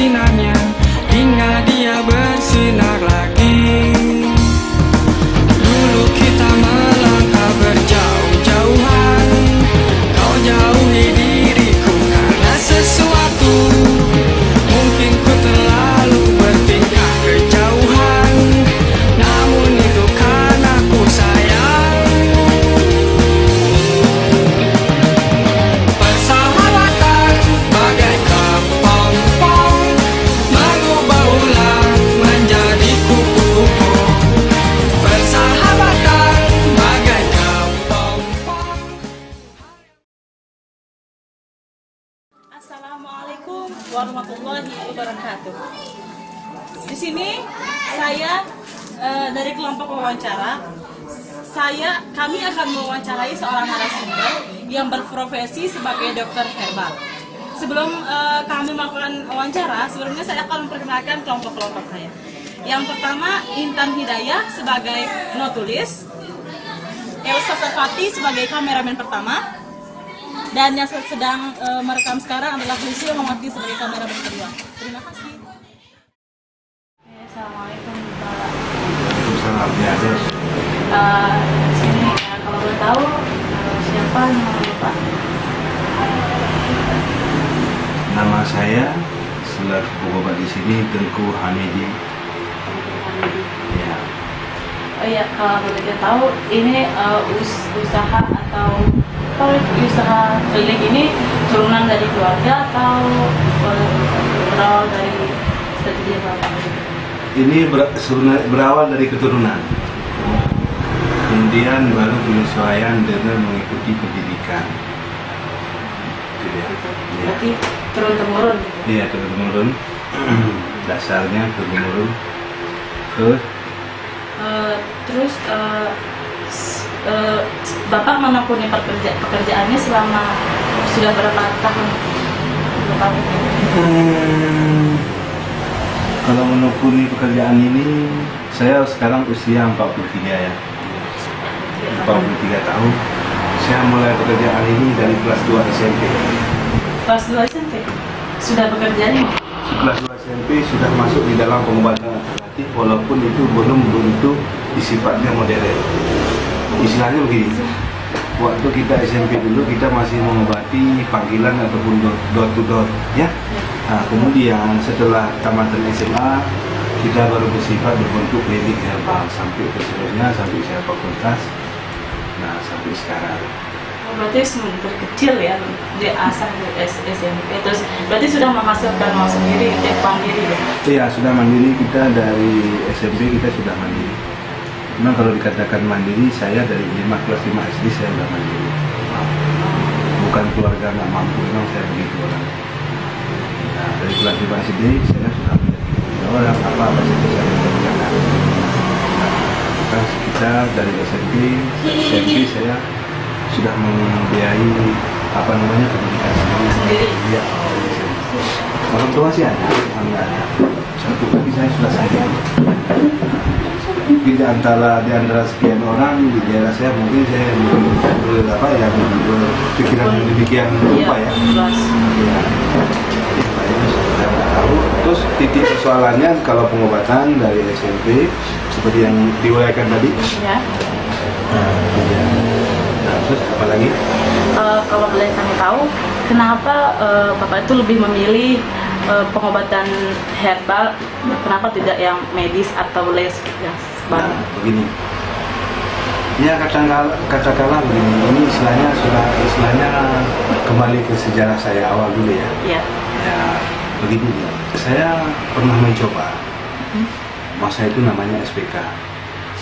sinarnya hingga dia bersinar lagi. Dulu kita melangkah berjauh-jauhan, kau jauhi diriku karena sesuatu. Mungkin ku terlalu bertingkah kejauhan, namun itu karena ku sayang. Persahabatan bagai kepompong, mengubah ulang menjadi kupu-kupu. Persahabatan bagai kepompong. Assalamualaikum warahmatullahi wabarakatuh. Di sini saya dari kelompok wawancara. Kami akan mewawancarai seorang narasumber yang berprofesi sebagai dokter herbal. Sebelum kami melakukan wawancara, sebelumnya saya akan memperkenalkan kelompok-kelompok saya. Yang pertama, Intan Hidayah sebagai penulis, Elsa Safati sebagai kameramen pertama, dan yang sedang merekam sekarang adalah Lucio Mamati sebagai kameramen kedua. Terima kasih. Assalamualaikum Pak. Waalaikumsalam. Ya, terus. Sini kalau boleh tahu siapa namanya Pak? Nama saya selaku pengobat di sini Tengku Hamidi. Ya. Oh iya, kalau boleh tahu ini usaha atau usaha klinik ini turunan dari keluarga atau berawal dari studi Bapak? Ini berawal dari keturunan. Kemudian baru penyesuaian dengan mengikuti pendidikan. Gitu ya. Berarti turun-temurun? Iya, turun-temurun. Dasarnya turun-temurun. Terus Bapak menekuni pekerjaannya selama sudah berapa tahun? Kalau menekuni pekerjaan ini, saya sekarang usia 43 ya. 43 tahun. Saya mulai pekerjaan ini dari kelas 2 SMP. Kelas 2 SMP? Sudah bekerja nih? Kelas 2 SMP sudah masuk di dalam pengobatan alternatif, walaupun itu belum bentuk sifatnya modern. Istilahnya begini, waktu kita SMP dulu kita masih mengobati panggilan ataupun door to door, ya. Nah, kemudian setelah tamatan SMA kita baru bersifat berbentuk klinik herbal sampai ke seterusnya, sampai saya fakultas. Nah, sampai sekarang. Berarti dari kecil ya, dari asal SMP, terus berarti sudah menghasilkan uang sendiri, mandiri ya? Iya, sudah mandiri. Kita dari SMP kita sudah mandiri. Memang kalau dikatakan mandiri, saya dari kelas 5 SD saya sudah mandiri. Bukan keluarga nggak mampu, memang saya begitu orang. Nah, dari kelas 5 SD saya sudah menjadi orang apa saja saya kerjakan. Nah, kita dari SMP saya sudah membiayai pendidikan sendiri. Ya, orang tua sih ada, enggak ada. Satu kali saya sudah sayang. Mungkin di antara sekian orang di daerah saya mungkin saya berpikiran demikian rupa ya. Terus titik persoalannya kalau pengobatan dari SMP seperti yang diuraikan tadi. Ya. Nah, terus apa lagi? Kalau boleh kami tahu, kenapa Bapak itu lebih memilih pengobatan herbal, kenapa tidak yang medis atau les yang Nah, begini. Ya katakanlah begini. Ini istilahnya kembali ke sejarah saya awal dulu ya. Iya. Ya, begini. Saya pernah mencoba. Masa itu namanya SPK.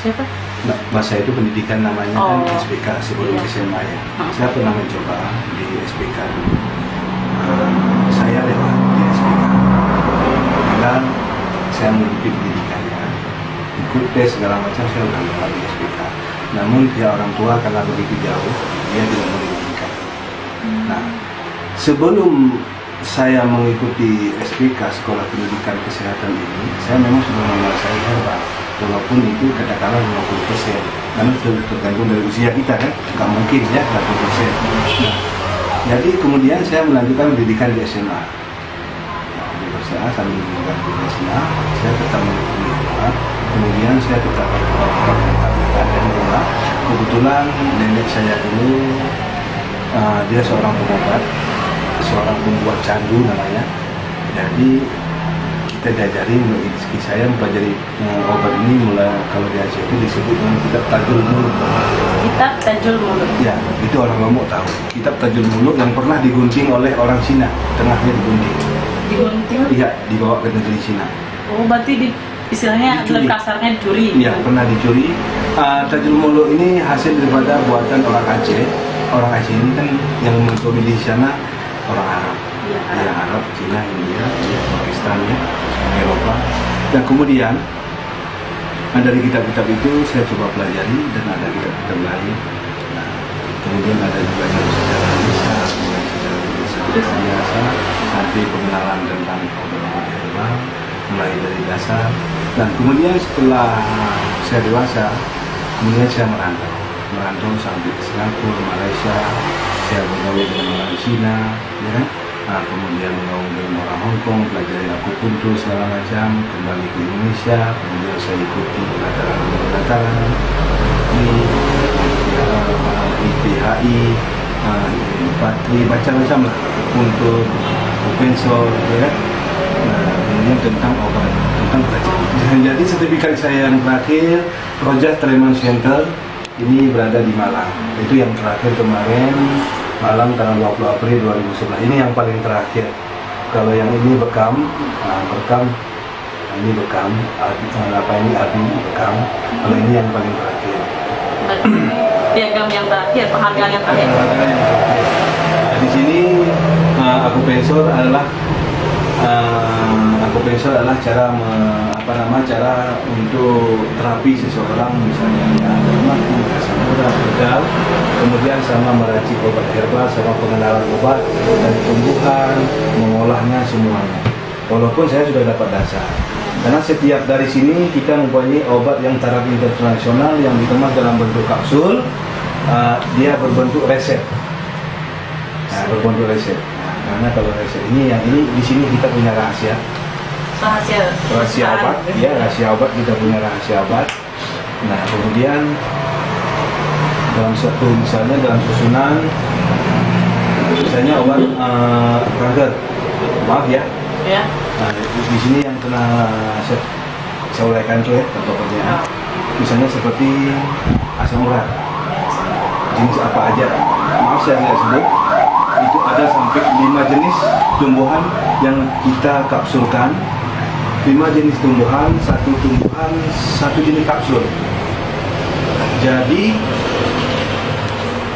Siapa? Nah, masa itu pendidikan namanya kan SPK sebelum SMA ya. Saya pernah mencoba di SPK dulu. Saya lewat di SPK. Dan saya mengikuti pendidikannya, ikut tes segala macam, saya sudah lewat di SPK. Namun pihak orang tua karena begitu jauh, dia tidak mengizinkan. Nah, sebelum saya mengikuti SPK Sekolah Pendidikan Kesehatan ini, saya memang sudah menguasai herbal, walaupun itu katakanlah 50%, karena tergantung dari usia kita kan, nggak mungkin ya 100%. Nah, jadi kemudian saya melanjutkan pendidikan di SMA. pemeriksaan sambil mengganti Desna, saya tetap menghubungi obat. Kemudian saya tetap dan bola. Kebetulan nenek saya dulu dia seorang pengobat, seorang pembuat candu namanya. Jadi kita diajari, saya mempelajari obat ini mulai kalau di Aceh itu disebut dengan kitab Tajul Muluk. Kitab Tajul Muluk. Ya, itu orang Lombok tahu. Kitab Tajul Muluk yang pernah digunting oleh orang Cina, tengahnya digunting. Digunting? Iya, dibawa ke negeri Cina. Oh, berarti istilahnya Dicuri. dalam kasarnya dicuri. Iya, pernah dicuri. Tajul Muluk ini hasil daripada buatan orang Aceh. Orang Aceh ini kan yang mendominasi di sana orang Arab. Iya, Ya, Arab, Cina, India, Pakistan, ya, Eropa. Dan kemudian dari kitab-kitab itu saya coba pelajari dan ada kitab-kitab lain. Nah, kemudian ada juga yang sejarah Indonesia, mulai sejarah Indonesia biasa sampai pengenalan tentang obat-obat herbal, mulai dari dasar. Dan kemudian setelah saya dewasa, kemudian saya merantau sampai ke Singapura, Malaysia. Saya bergaul dengan orang Cina, ya kan? Nah, kemudian bergaul dengan orang Hong Kong, pelajari akupuntur segala macam, kembali ke Indonesia, kemudian saya ikuti pelataran di IPHI, Patri, macam-macam lah, akupuntur, kupensor, ya kan? Nah, kemudian tentang obat, tentang kerajaan. Jadi sertifikat saya yang terakhir, Rojah Treatment Center, ini berada di Malang. Itu yang terakhir kemarin, Malang tanggal 20 April 2011. Ini yang paling terakhir. Kalau yang ini Bekam, ini Bekam, ini Abi Bekam. Kalau ini yang paling terakhir. Piagam yang terakhir, penghargaan yang terakhir. Di sini akupunktur adalah cara untuk terapi seseorang, misalnya ada mati, asam urat, pegal, kemudian sama meracik obat herbal, sama pengenalan obat dan tumbuhan, mengolahnya semuanya. Walaupun saya sudah dapat dasar, karena setiap dari sini kita mempunyai obat yang taraf internasional yang dikemas dalam bentuk kapsul, dia berbentuk resep. Nah, berbentuk resep. Karena kalau resep ini, yang ini di sini kita punya rahasia obat, ya, rahasia obat, kita punya rahasia obat. Nah, kemudian dalam susunan, misalnya obat kanker, maaf ya. Ya. Nah, di sini yang pernah saya uraikan tuh ya, contohnya, misalnya seperti asam urat, jenis apa aja, maaf saya nggak sebut. Itu ada sampai 5 jenis tumbuhan yang kita kapsulkan. 5 jenis tumbuhan, satu jenis kapsul. Jadi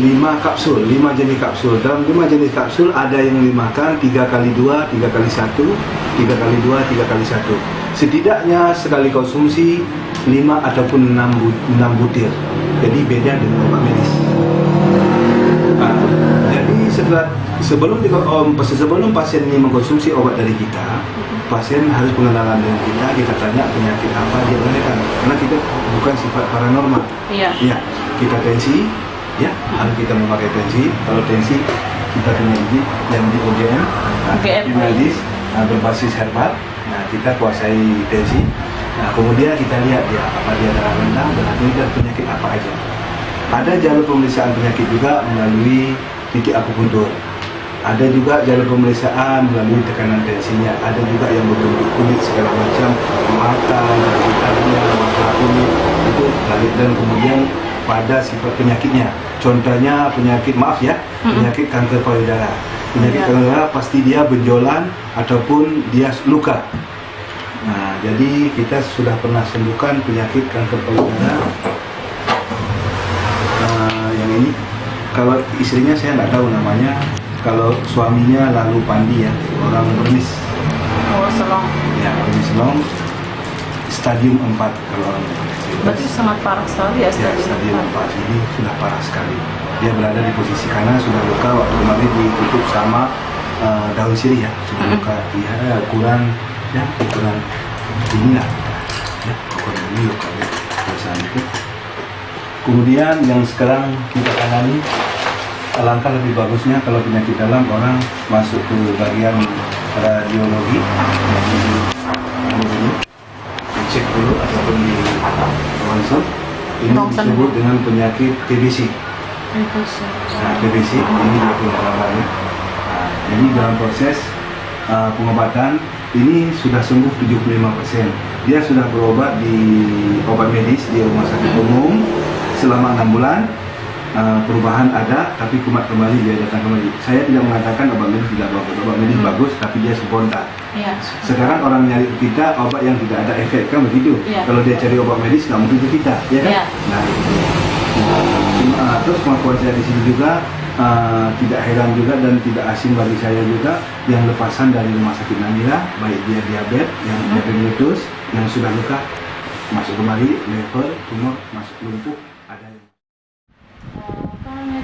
5 kapsul, 5 jenis kapsul. Dalam 5 jenis kapsul ada yang dimakan 3x2, 3x1, 3x2, 3x1. Setidaknya sekali konsumsi 5 ataupun 6 butir. Jadi beda dengan obat medis. Jadi sebelum pasien ini mengkonsumsi obat dari kita, pasien harus pengenalan dengan kita tanya penyakit apa dia kan, karena kita bukan sifat paranormal. Iya. Ya, kita tensi, ya, harus kita memakai tensi. Kalau tensi kita punya yang di OGM, medis, berbasis herbal. Nah, kita kuasai tensi. Nah, kemudian kita lihat dia apa dia darah rendah dan penyakit apa aja. Ada jalur pemeriksaan penyakit juga melalui titik akupuntur. Ada juga jalur pemeriksaan melalui tekanan tensinya. Ada juga yang berbentuk kulit segala macam, mata, sekitarnya, mata kulit itu balik, dan kemudian pada sifat penyakitnya. Contohnya penyakit, maaf ya, penyakit kanker payudara. Penyakit kanker payudara pasti dia benjolan ataupun dia luka. Nah, jadi kita sudah pernah sembuhkan penyakit kanker payudara. Yang ini, kalau istrinya saya nggak tahu namanya. Kalau suaminya Lalu Pandi, ya, orang Bernis. Oh, Selong. Ya, Bernis Selong. Stadium 4 kalau orang Bernis. Berarti sangat parah sekali ya, Stadium 4 ini sudah parah sekali. Dia berada di posisi kanan, sudah luka waktu kemarin ditutup sama daun sirih, ya, sudah luka. Ya, ukuran inilah, ya, ukuran ini luka biasanya itu. Kemudian yang sekarang kita tangani alangkah lebih bagusnya kalau penyakit dalam orang masuk ke bagian radiologi, dicek dulu ataupun di ronsen. Ini disebut dengan penyakit TBC. Nah, TBC ini dia punya gambarnya. Nah, jadi dalam proses pengobatan ini sudah sembuh 75%. Dia sudah berobat di obat medis di rumah sakit umum selama 6 bulan. Perubahan ada, tapi kumat kembali, dia datang kembali. Saya tidak mengatakan obat medis tidak bagus, obat medis bagus, tapi dia spontan. Iya. Sekarang orang nyari ke kita obat yang tidak ada efek, kan begitu. Iya. Kalau dia cari obat medis nggak mungkin ke kita, ya kan? Iya. Nah itu. Terus kemampuan saya di sini juga tidak heran juga dan tidak asing bagi saya juga yang lepasan dari rumah sakit Namira, baik dia diabetes, yang diabetes meletus, yang sudah luka masuk kembali, lever, tumor masuk lumpuh, ada yang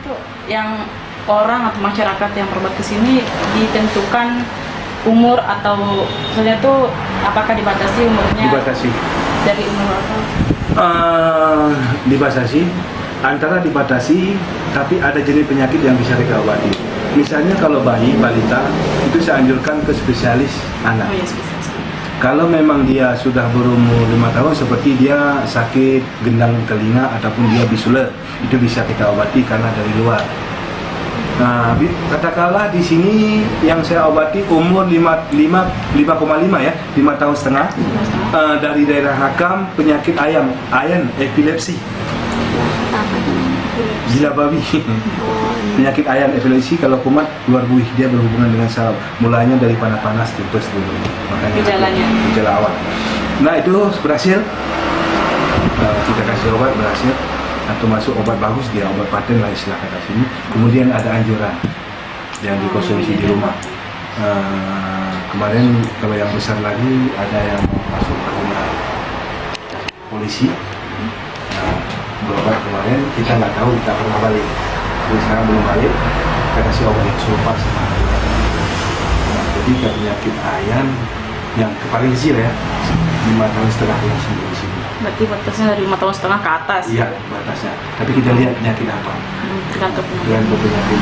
Itu yang orang atau masyarakat yang berobat ke sini ditentukan umur atau misalnya tuh apakah dibatasi umurnya dibatasi. dari umur apa? Dibatasi antara dibatasi, tapi ada jenis penyakit yang bisa kita obati. Misalnya kalau bayi balita itu saya anjurkan ke spesialis anak. Oh ya, spesialis. Kalau memang dia sudah berumur 5 tahun seperti dia sakit gendang telinga ataupun dia bisuleur, itu bisa kita obati karena dari luar. Nah, katakanlah di sini yang saya obati umur 5,5 ya, 5 tahun setengah. Dari daerah Hakam penyakit ayan epilepsi. Gila babi. Penyakit ayan epilepsi kalau kumat keluar buih, dia berhubungan dengan saraf. Mulanya dari panas-panas tipes dulu. Makanya gejala awal. Nah, itu berhasil. Kita kasih obat berhasil. Atau masuk obat bagus, dia obat paten lah istilah kata sini. Kemudian ada anjuran yang dikonsumsi di rumah. Kemarin kalau yang besar lagi ada yang masuk ke rumah polisi. Berobat kemarin, kita nggak tahu, kita pernah balik. Jadi sekarang belum balik, kita kasih obat yang serupa sama jadi penyakit ayan yang paling kecil ya, 5 tahun setengah yang sembuh di sini. Berarti batasnya dari 5 tahun setengah ke atas. Iya, batasnya. Tapi kita lihat penyakit apa. Tergantung Penyakit.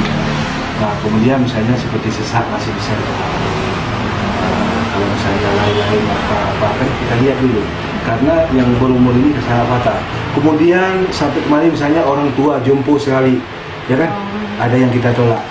Nah, kemudian misalnya seperti sesak masih bisa ditangani. Kalau misalnya lain-lain apa kan kita lihat dulu. Karena yang berumur ini sangat fatal. Kemudian sampai kemarin misalnya orang tua jompo sekali, ya kan? Ada yang kita tolak.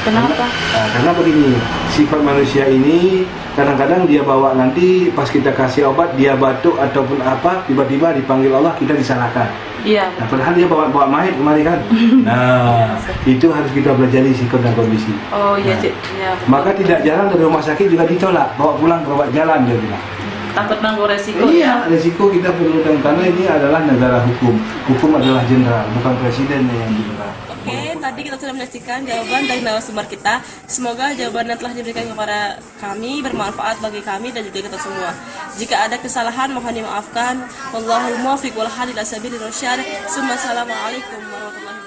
Kenapa? Karena begini, sifat manusia ini kadang-kadang dia bawa nanti pas kita kasih obat dia batuk ataupun apa, tiba-tiba dipanggil Allah kita disalahkan. Iya. Nah, padahal dia bawa mayat kemari kan. Nah, itu harus kita pelajari sikap dan kondisi. Oh iya, Nah, ya, maka tidak jarang dari rumah sakit juga ditolak, bawa pulang berobat jalan dia bilang. Takut nanggung resiko. Iya, resiko kita perlu karena ini adalah negara hukum. Hukum adalah jenderal, bukan presiden yang jenderal. Oke, tadi kita sudah menyaksikan jawaban dari narasumber kita. Semoga jawaban yang telah diberikan kepada kami bermanfaat bagi kami dan juga kita semua. Jika ada kesalahan mohon dimaafkan. Wallahul muwaffiq wal hadi ila sabilir rasyad. Assalamualaikum warahmatullahi wabarakatuh.